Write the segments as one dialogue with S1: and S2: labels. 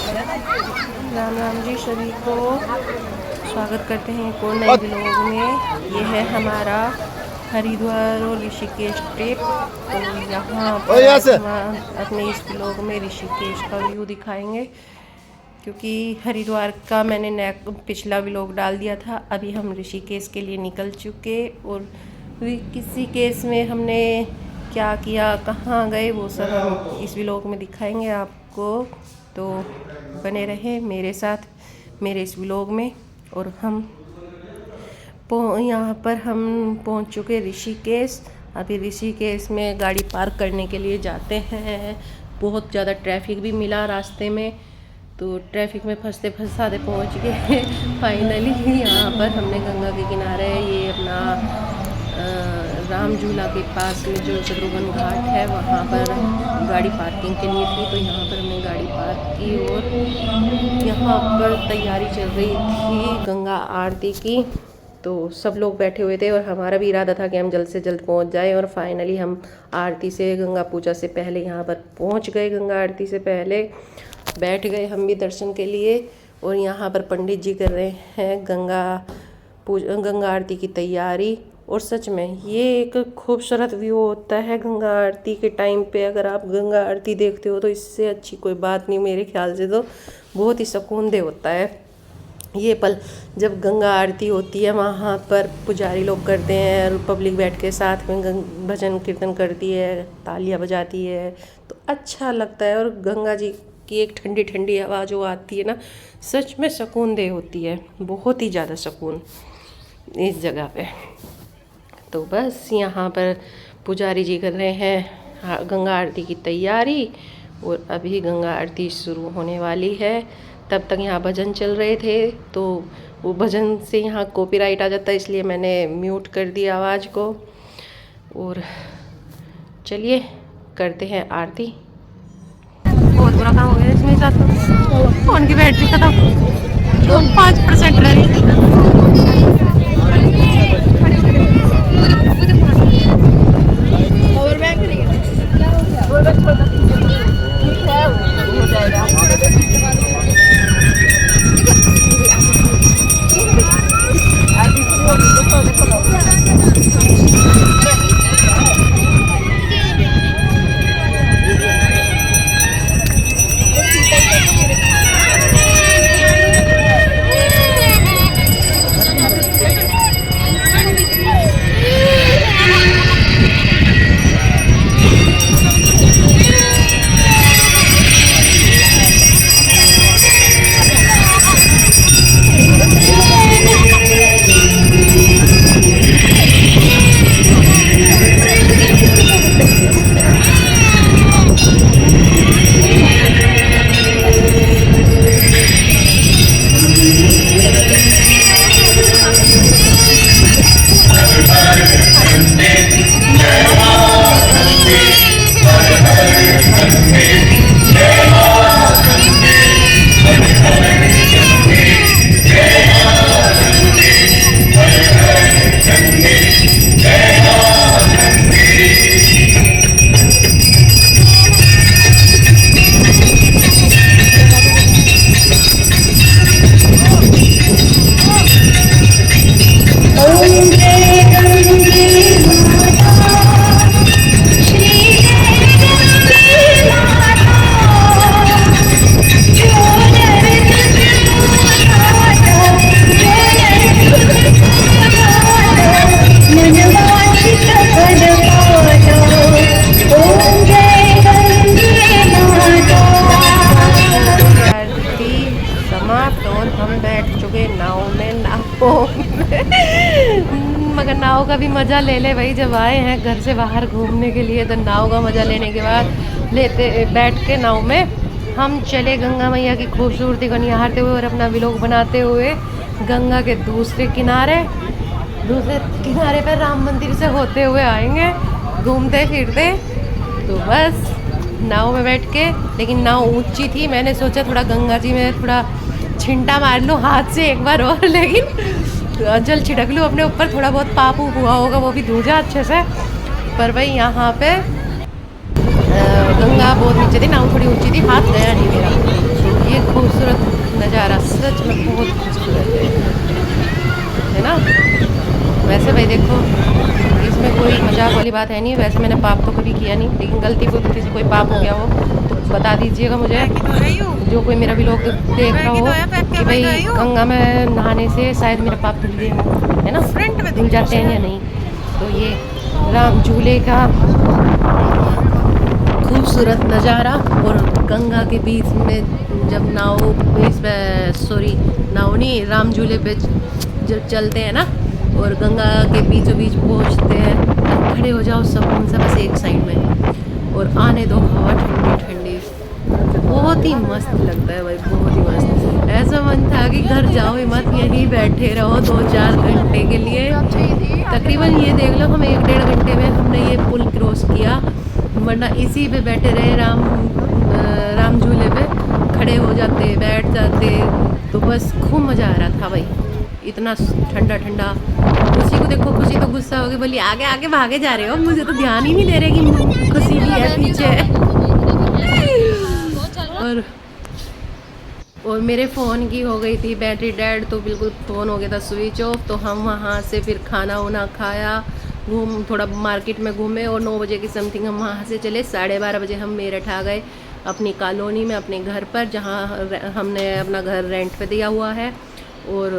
S1: राम राम जी सभी को स्वागत करते हैं एक और नए ब्लॉग में। ये है हमारा हरिद्वार और ऋषिकेश ट्रिप। तो यहाँ पर हम अपने इस ब्लॉग में ऋषिकेश का व्यू दिखाएंगे, क्योंकि हरिद्वार का मैंने पिछला ब्लॉग डाल दिया था। अभी हम ऋषिकेश के लिए निकल चुके और ऋषिकेश में हमने क्या किया, कहाँ गए, वो सब हम इस व्लॉग में दिखाएंगे आपको। तो बने रहे मेरे साथ मेरे इस व्लॉग में। और हम यहाँ पर हम पहुँच चुके ऋषिकेश। अभी ऋषिकेश में गाड़ी पार्क करने के लिए जाते हैं। बहुत ज़्यादा ट्रैफिक भी मिला रास्ते में, तो ट्रैफिक में फंसते फंसाते पहुँच गए फाइनली। यहाँ पर हमने गंगा के किनारे ये अपना राम झूला के पास में जो शत्रुघ्न घाट है वहाँ पर गाड़ी पार्किंग के लिए थी, तो यहाँ पर हमने गाड़ी पार्क की और यहाँ पर तैयारी चल रही थी गंगा आरती की। तो सब लोग बैठे हुए थे और हमारा भी इरादा था कि हम जल्द से जल्द पहुँच जाएं। और फाइनली हम आरती से, गंगा पूजा से पहले यहाँ पर पहुँच गए। गंगा आरती से पहले बैठ गए हम भी दर्शन के लिए। और यहाँ पर पंडित जी कर रहे हैं गंगा आरती की तैयारी। और सच में ये एक खूबसूरत व्यू होता है गंगा आरती के टाइम पे। अगर आप गंगा आरती देखते हो तो इससे अच्छी कोई बात नहीं मेरे ख्याल से। तो बहुत ही सुकून दे होता है ये पल जब गंगा आरती होती है। वहाँ पर पुजारी लोग करते हैं और पब्लिक बैठ के साथ में भजन कीर्तन करती है, तालियां बजाती है, तो अच्छा लगता है। और गंगा जी की एक ठंडी ठंडी हवा जो आती है ना, सच में सुकून दे होती है, बहुत ही ज़्यादा सुकून इस जगह पे। तो बस यहाँ पर पुजारी जी कर रहे हैं गंगा आरती की तैयारी और अभी गंगा आरती शुरू होने वाली है। तब तक यहाँ भजन चल रहे थे, तो वो भजन से यहाँ कॉपीराइट आ जाता है, इसलिए मैंने म्यूट कर दिया आवाज़ को। और चलिए करते हैं आरती। बहुत बुरा काम हो गया इसमें साथ। फ़ोन की बैटरी खत्म, 5% रह गई। मगर नाव का भी मज़ा ले ले भाई। जब आए हैं घर से बाहर घूमने के लिए, तो नाव का मज़ा लेने के बाद बैठ के नाव में हम चले गंगा मैया की खूबसूरती को निहारते हुए और अपना व्लॉग बनाते हुए गंगा के दूसरे किनारे पर राम मंदिर से होते हुए आएंगे घूमते फिरते। तो बस नाव में बैठ के, लेकिन नाव ऊंची थी, मैंने सोचा थोड़ा गंगा जी में थोड़ा छिंटा मार लूँ हाथ से एक बार और, लेकिन जल छिड़क लूँ अपने ऊपर, थोड़ा बहुत पाप हुआ होगा वो भी धो जा अच्छे से। पर भाई यहाँ पे गंगा बहुत नीचे थी, नाव थोड़ी ऊंची थी, हाथ गया नहीं मेरा। ये वाली बात है नहीं। वैसे मैंने पाप तो कभी किया नहीं, लेकिन गलती किसी से कोई पाप हो गया हो तो बता दीजिएगा मुझे, जो कोई मेरा भी लोग देख रहा हो कि भाई गंगा में नहाने से शायद मेरा पाप धुल गया हो, है ना, धुल जाते हैं या नहीं। तो ये राम झूले का खूबसूरत नज़ारा, और गंगा के बीच में जब नाव नहीं, राम झूले पे जब चलते हैं ना और गंगा के बीचों बीच पहुंचते हैं, खड़े हो जाओ सब बस एक साइड में और आने दो हवा ठंडी ठंडी, बहुत ही मस्त लगता है भाई, बहुत ही मस्त। ऐसा मन था कि घर जाओ ही मत, यहीं बैठे रहो 2-4 घंटे के लिए। तकरीबन ये देख लो हम 1-1.5 घंटे में हमने ये पुल क्रॉस किया, वरना इसी पे बैठे रहे राम झूले पे खड़े हो जाते, बैठ जाते, तो बस खूब मज़ा आ रहा था भाई, इतना ठंडा ठंडा। खुशी को देखो, खुशी तो गुस्सा हो गई, बोली आगे आगे भागे जा रहे हो, मुझे तो ध्यान ही नहीं दे रहे कि खुशी भी है पीछे। और मेरे फ़ोन की हो गई थी बैटरी डेड, तो बिल्कुल फ़ोन हो गया था स्विच ऑफ। तो हम वहाँ से फिर खाना वाना खाया, थोड़ा मार्केट में घूमे और 9 बजे की समथिंग हम वहाँ से चले। 12:30 बजे हम मेरठ आ गए अपनी कॉलोनी में, अपने घर पर, जहाँ हमने अपना घर रेंट पे दिया हुआ है। और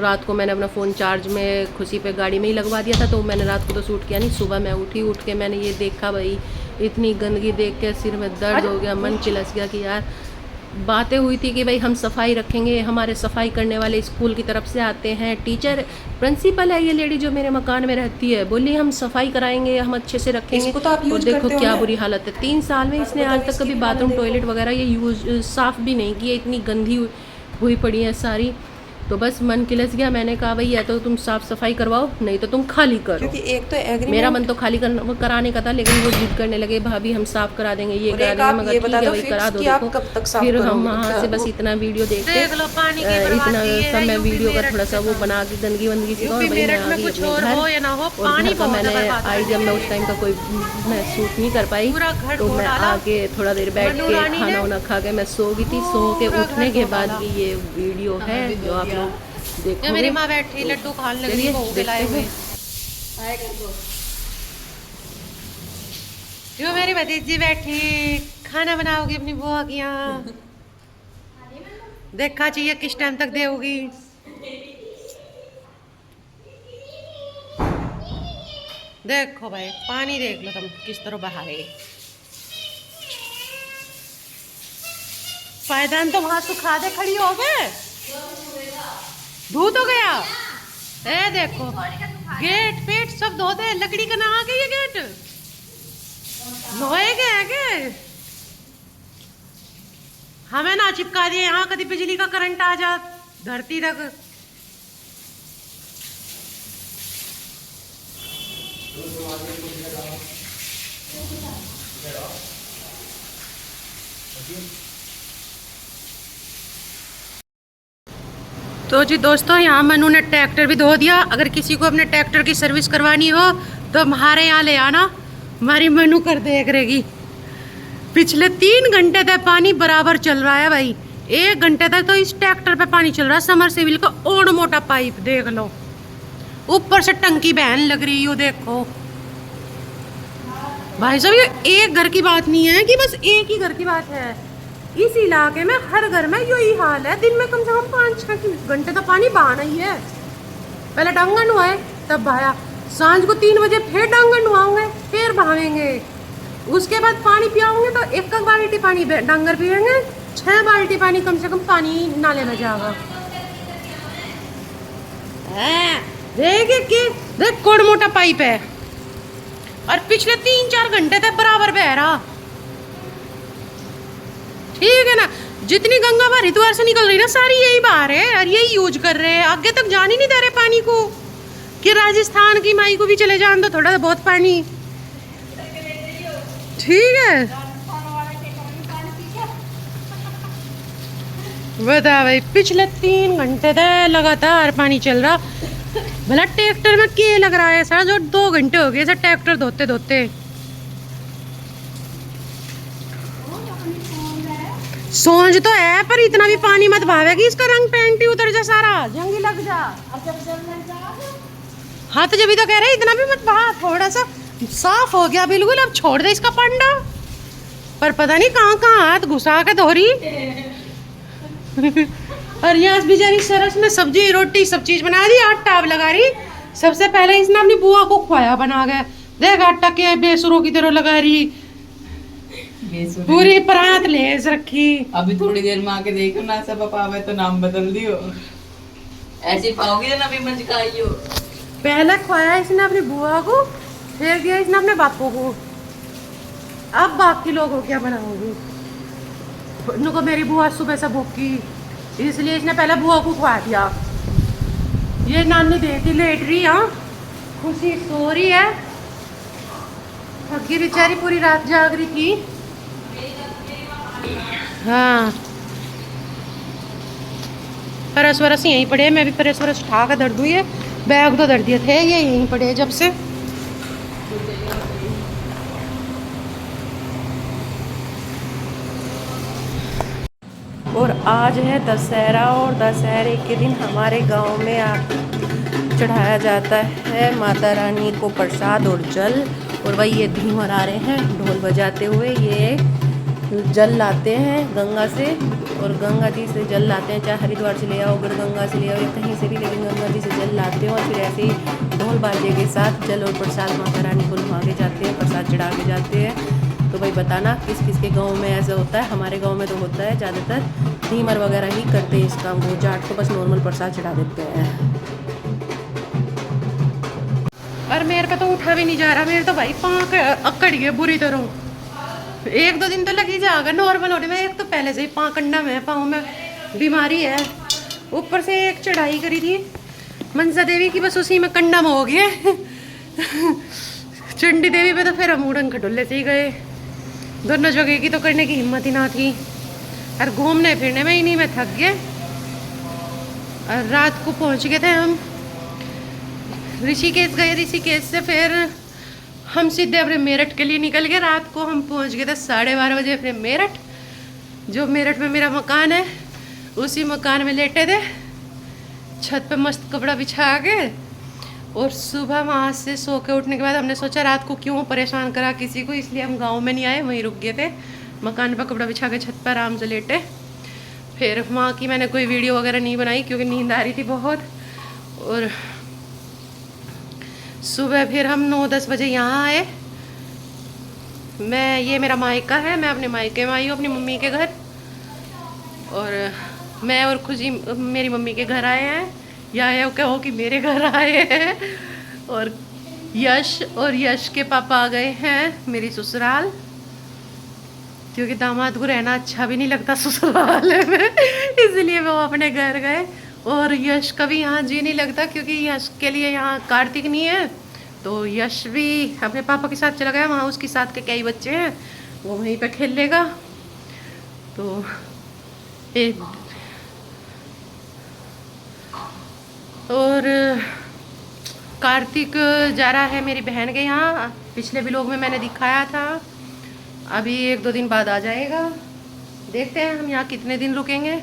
S1: रात को मैंने अपना फ़ोन चार्ज में खुशी पे गाड़ी में ही लगवा दिया था, तो मैंने रात को तो शूट किया नहीं। सुबह मैं उठ के मैंने ये देखा भाई, इतनी गंदगी देख के सिर में दर्द हो गया, मन चिलस गया कि यार, बातें हुई थी कि भाई हम सफाई रखेंगे, हमारे सफाई करने वाले स्कूल की तरफ से आते हैं, टीचर प्रिंसिपल है ये लेडी जो मेरे मकान में रहती है, बोली हम सफाई कराएंगे, हम अच्छे से रखेंगे। तो आप और देखो क्या बुरी हालत है, 3 साल में इसने आज तक कभी बाथरूम टॉयलेट वगैरह ये यूज साफ़ भी नहीं किया, इतनी गंदी हुई पड़ी है सारी। तो बस मन किलस गया, मैंने कहा भाई या तो तुम साफ सफाई करवाओ, नहीं तो तुम खाली करो। क्योंकि एक तो मेरा मन तो खाली कराने का था, लेकिन वो जिद करने लगे भाभी हम साफ करा देंगे, ये करा देंगे। मगर ठीक है भाई करा दो। देखो फिर हम वहाँ से बस इतना वीडियो देखते, इतना सब मैं वीडियो का थोड़ा सा वो बना के गंदगी वंदगी से, और भाई मैं आ गई अपने घर। और घर का मैंने आई जब मैं उस टाइम का कोई मैं शूट नहीं कर पाई, तो मैं आके थोड़ा देर बैठ के खाना वाना खा के मैं सो गई थी। सो के उठने के बाद की ये वीडियो है जो आप देखो।
S2: मेरी माँ बैठी लड्डू खाने लगी बहू के लाए हुए। जो मेरी भतीजी बैठी खाना बनाओगी अपनी बुआ की यहाँ, देखा चाहिए किस टाइम तक देगी। देखो भाई पानी देख लो तुम किस तरह बहा रहे। पायदान तो वहां सुखा दे, खड़ी हो गए, धो तो गया। ए देखो गेट पेट सब धो दे, लकड़ी का ना आ गई ये गेट लोहे के है के हमें ना चिपका दिए यहाँ, कभी बिजली का करंट आ जा धरती तक। तो जी दोस्तों यहाँ मनु ने ट्रैक्टर भी धो दिया। अगर किसी को अपने ट्रैक्टर की सर्विस करवानी हो तो हमारे यहाँ ले आना, हमारी मनु कर देख रहेगी। पिछले 3 घंटे तक पानी बराबर चल रहा है भाई, 1 घंटे तक तो इस ट्रैक्टर पे पानी चल रहा है। समरसेबिल का और मोटा पाइप देख लो, ऊपर से टंकी बहन लग रही हो। देखो भाई साहब ये एक घर की बात नहीं है कि बस एक ही घर की बात है, इस इलाके में हर घर में यही हाल है। दिन में कम से कम 5-6 घंटे तो पानी बहाना ही है। पहले डांगा नुआए तब बहाया, सांझ को 3 बजे फिर डांगा नुआओगे फिर बहावेंगे, उसके बाद पानी पियाओगे तो 1 बाल्टी पानी डांगर पियेंगे, 6 बाल्टी पानी कम से कम पानी नाले में जाएगा। देख कोड़ मोटा पाइप है और पिछले 3-4 घंटे तक बराबर बह रहा। ठीक है ना, जितनी गंगा भरी द्वार से निकल रही ना सारी यही बाहर है और यही यूज कर रहे हैं, आगे तक जान ही नहीं दे रहे पानी को। कि राजस्थान की माई को भी चले जान दो थोड़ा बहुत पानी। ठीक है बता भाई, पिछले 3 घंटे तक लगातार पानी चल रहा। भला ट्रैक्टर में क्या लग रहा है सर, जो 2 घंटे हो गए सर ट्रैक्टर धोते धोते। सोच तो है पर इतना भी पानी मत भावेगी, इसका रंग पेंट ही उतर जा सारा, जंगी लग जा। हाँ तो जब भी तो कह रहे इतना भी मत बहा, थोड़ा सा साफ हो गया बिल्कुल, अब छोड़ दे इसका पंडा। पर पता नहीं कहाँ कहाँ हाथ घुसा के धोरी। और यहाँ बेचारी सरस में सब्जी रोटी सब चीज बना दी, आटा अब लगा रही। सबसे पहले इसने अपनी बुआ को खुआया बना के, देख आटा के बेसुरों की तरह लगा रही, पूरी परात लेस रखी।
S3: अभी थोड़ी देर में आके देखो ना, सब पावे तो नाम बदल दियो, ऐसे पाओगे ना भी मंच खाइयो।
S2: पहले खुआया इसने अपनी बुआ को, फिर दिया इसने अपने बापू को, अब बाकी लोगों को क्या बनाओगी। उनको मेरी बुआ सुबह से भूखी, इसलिए इसने पहले बुआ को खुआ दिया। ये नानी देती लेट रही, हाँ खुशी सो रही है, थकी बेचारी पूरी रात जाग रही थी। हाँ परस वरस यहीं पड़े, मैं भी परस वरस उठा कर धर दूँ। ये बैग तो धर दिए थे, ये यहीं पड़े जब से।
S1: और आज है दशहरा, और दशहरे के दिन हमारे गांव में चढ़ाया जाता है माता रानी को प्रसाद और जल। और वही ये धीमर आ रहे हैं ढोल बजाते हुए, ये जल लाते हैं गंगा से, और गंगा जी से जल लाते हैं, चाहे हरिद्वार से ले आओ, गंगा से ले आओ या कहीं से भी, लेकिन गंगा जी से जल लाते हैं। और फिर ऐसे ही ढोल बाजे के साथ जल और प्रसाद माता रानी को नुमा के जाते हैं, प्रसाद चढ़ा के जाते हैं। तो भाई बताना किस किस के गांव में ऐसा होता है। हमारे गांव में तो होता है, ज़्यादातर धीमर वगैरह ही करते हैं इस काम को, जाट तो बस नॉर्मल प्रसाद चढ़ा देते हैं।
S2: और मेरे पे तो उठा भी नहीं जा रहा, मेरे तो भाई पाँव अकड़ गए बुरी तरह। एक दो दिन तो लग ही जाएगा नॉर्मल होने में। एक तो पहले से ही पाँव कंडा में, पाँव में बीमारी है, ऊपर से एक चढ़ाई करी थी मनसा देवी की, बस उसी में कंडा में हो गया। चंडी देवी पे तो फिर हम उड़न खटोले से ही गए, दोनों जगह की तो करने की हिम्मत ही ना थी। और घूमने फिरने में इन्हीं में थक गए। और रात को पहुंच गए थे हम ऋषिकेश गए, ऋषिकेश से फिर हम सीधे अपने मेरठ के लिए निकल गए। रात को हम पहुंच गए थे 12:30 बजे अपने मेरठ। जो मेरठ में मेरा मकान है, उसी मकान में लेटे थे, छत पे मस्त कपड़ा बिछा के। और सुबह वहाँ से सो के उठने के बाद हमने सोचा रात को क्यों परेशान करा किसी को, इसलिए हम गांव में नहीं आए, वहीं रुक गए थे मकान पर, कपड़ा बिछा के छत पर आराम से लेटे। फिर वहाँ की मैंने कोई वीडियो वगैरह नहीं बनाई क्योंकि नींद आ रही थी बहुत। और सुबह फिर हम 9-10 बजे यहाँ आए। ये मेरा मायका है, मैं अपने मायके में आई हूँ अपनी मम्मी के घर। और मैं और खुशी मेरी मम्मी के घर आए हैं, या ये कहो कि मेरे घर आए हैं। और यश के पापा आ गए हैं मेरी ससुराल, क्योंकि दामाद को रहना अच्छा भी नहीं लगता ससुराल में, इसलिए वो अपने घर गए। और यश का भी यहाँ जी नहीं लगता, क्योंकि यश के लिए यहाँ कार्तिक नहीं है, तो यश भी अपने पापा के साथ चला गया। वहाँ उसके साथ के कई बच्चे हैं, वो वहीं पे खेल लेगा। तो और कार्तिक जा रहा है मेरी बहन के यहाँ, पिछले व्लॉग में मैंने दिखाया था। अभी 1-2 दिन बाद आ जाएगा, देखते हैं हम यहाँ कितने दिन रुकेंगे।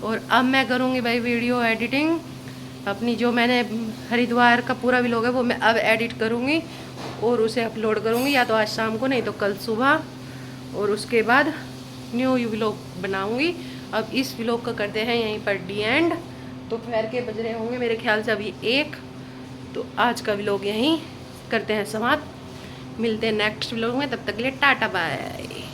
S2: और अब मैं करूँगी भाई वीडियो एडिटिंग अपनी, जो मैंने हरिद्वार का पूरा व्लॉग है वो मैं अब एडिट करूँगी और उसे अपलोड करूँगी, या तो आज शाम को नहीं तो कल सुबह। और उसके बाद न्यू व्लॉग बनाऊँगी। अब इस व्लॉग का करते हैं यहीं पर डी एंड। दोपहर के बज रहे होंगे मेरे ख्याल से अभी 1। तो आज का व्लॉग यहीं करते हैं समाप्त। मिलते हैं नेक्स्ट व्लॉग में, तब तक के लिए टाटा बाय।